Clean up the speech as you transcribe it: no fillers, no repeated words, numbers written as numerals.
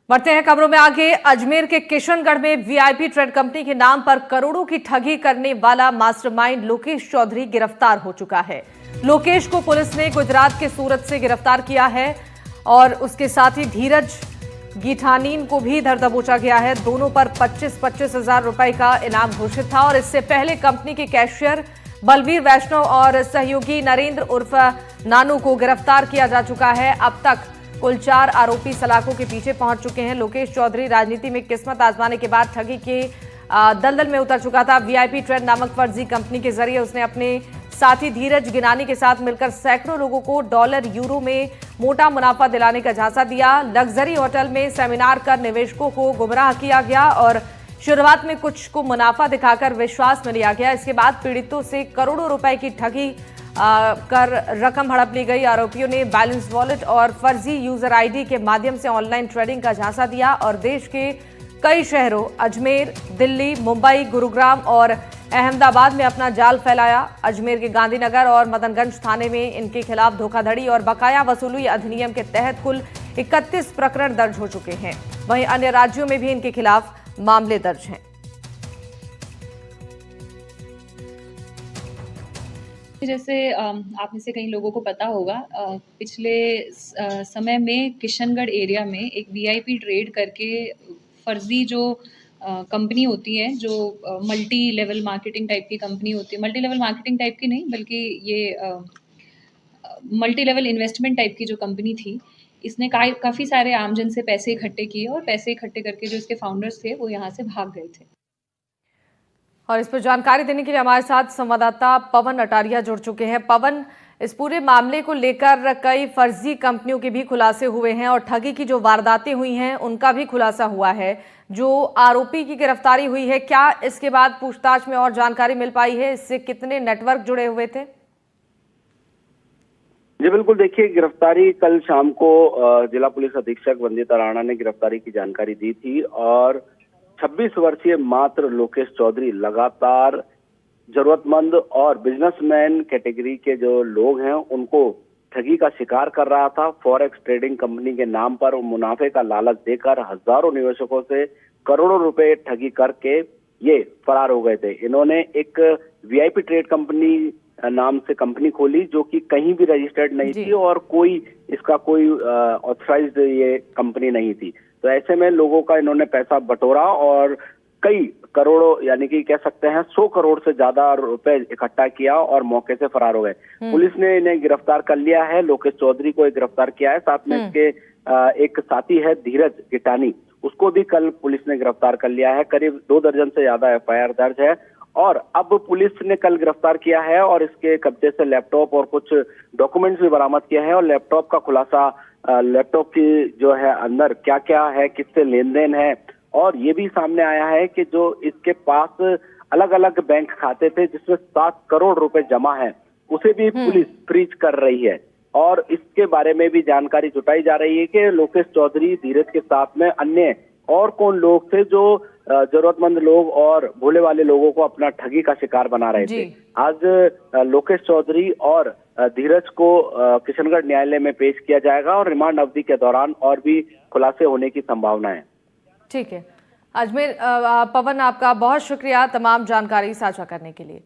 बढ़ते हैं खबरों में आगे। अजमेर के किशनगढ़ में वीआईपी ट्रेड कंपनी के नाम पर करोड़ों की ठगी करने वाला मास्टरमाइंड लोकेश चौधरी गिरफ्तार हो चुका है। लोकेश को पुलिस ने गुजरात के सूरत से गिरफ्तार किया है और उसके साथ ही धीरज गीठानीन को भी धर दबोचा गया है। दोनों पर 25-25 हजार रुपए का इनाम घोषित था और इससे पहले कंपनी के कैशियर बलवीर वैष्णव और सहयोगी नरेंद्र उर्फ नानू को गिरफ्तार किया जा चुका है। अब तक कुल 4 आरोपी सलाखों के पीछे पहुंच चुके हैं। लोकेश चौधरी राजनीति में किस्मत आजमाने के बाद ठगी के दलदल में उतर चुका था। वीआईपी ट्रेड नामक फर्जी कंपनी के जरिए उसने अपने साथी धीरज गिनानी के साथ मिलकर सैकड़ों लोगों को डॉलर यूरो में मोटा मुनाफा दिलाने का झांसा दिया। लग्जरी होटल में सेमिनार कर निवेशकों को गुमराह किया गया और शुरुआत में कुछ को मुनाफा दिखाकर विश्वास में लिया गया। इसके बाद पीड़ितों से करोड़ों रुपए की ठगी कर रकम हड़प ली गई। आरोपियों ने बैलेंस वॉलेट और फर्जी यूजर आईडी के माध्यम से ऑनलाइन ट्रेडिंग का झांसा दिया और देश के कई शहरों अजमेर, दिल्ली, मुंबई, गुरुग्राम और अहमदाबाद में अपना जाल फैलाया। अजमेर के गांधीनगर और मदनगंज थाने में इनके खिलाफ धोखाधड़ी और बकाया वसूली अधिनियम के तहत कुल 31 प्रकरण दर्ज हो चुके हैं। वहीं अन्य राज्यों में भी इनके खिलाफ मामले दर्ज हैं। जैसे आप में से कई लोगों को पता होगा, पिछले समय में किशनगढ़ एरिया में एक वीआईपी ट्रेड करके फर्जी जो कंपनी होती है, जो मल्टी लेवल मार्केटिंग टाइप की कंपनी होती है, मल्टी लेवल मार्केटिंग टाइप की नहीं बल्कि ये मल्टी लेवल इन्वेस्टमेंट टाइप की जो कंपनी थी, इसने काफ़ी सारे आमजन से पैसे इकट्ठे किए और पैसे इकट्ठे करके जो इसके फाउंडर्स थे वो यहाँ से भाग गए थे। और इस पर जानकारी देने के लिए हमारे साथ संवाददाता पवन अटारिया जुड़ चुके हैं। पवन, इस पूरे मामले को लेकर कई फर्जी कंपनियों के भी खुलासे हुए हैं और ठगी की जो वारदातें हुई हैं उनका भी खुलासा हुआ है। जो आरोपी की गिरफ्तारी हुई है, क्या इसके बाद पूछताछ में और जानकारी मिल पाई है? इससे कितने नेटवर्क जुड़े हुए थे? जी बिल्कुल, देखिए, गिरफ्तारी कल शाम को जिला पुलिस अधीक्षक वंदिता राणा ने गिरफ्तारी की जानकारी दी थी और 26 वर्षीय मात्र लोकेश चौधरी लगातार जरूरतमंद और बिजनेसमैन कैटेगरी के जो लोग हैं उनको ठगी का शिकार कर रहा था। फॉरेक्स ट्रेडिंग कंपनी के नाम पर मुनाफे का लालच देकर हजारों निवेशकों से करोड़ों रुपए ठगी करके ये फरार हो गए थे। इन्होंने एक वीआईपी ट्रेड कंपनी नाम से कंपनी खोली जो कि कहीं भी रजिस्टर्ड नहीं थी और इसका कोई ऑथराइज्ड ये कंपनी नहीं थी। तो ऐसे में लोगों का इन्होंने पैसा बटोरा और कई करोड़ों, यानी कि कह सकते हैं 100 करोड़ से ज्यादा रुपए इकट्ठा किया और मौके से फरार हो गए। पुलिस ने इन्हें गिरफ्तार कर लिया है। लोकेश चौधरी को गिरफ्तार किया है, साथ में इसके एक साथी है धीरज गिटानी, उसको भी कल पुलिस ने गिरफ्तार कर लिया है। करीब 2 दर्जन से ज्यादा एफआईआर दर्ज है और अब पुलिस ने कल गिरफ्तार किया है और इसके कब्जे से लैपटॉप और कुछ डॉक्यूमेंट्स भी बरामद किया है और लैपटॉप का खुलासा, लैपटॉप की जो है अंदर क्या क्या है, किससे लेन देन है, और ये भी सामने आया है कि जो इसके पास अलग अलग बैंक खाते थे जिसमें 7 करोड़ रुपए जमा है, उसे भी पुलिस फ्रीज कर रही है। और इसके बारे में भी जानकारी जुटाई जा रही है कि लोकेश चौधरी, धीरज के साथ में अन्य और कौन लोग थे जो जरूरतमंद लोग और भोले वाले लोगों को अपना ठगी का शिकार बना रहे थे। आज लोकेश चौधरी और धीरज को किशनगढ़ न्यायालय में पेश किया जाएगा और रिमांड अवधि के दौरान और भी खुलासे होने की संभावना है। ठीक है अजमेर, पवन, आपका बहुत शुक्रिया तमाम जानकारी साझा करने के लिए।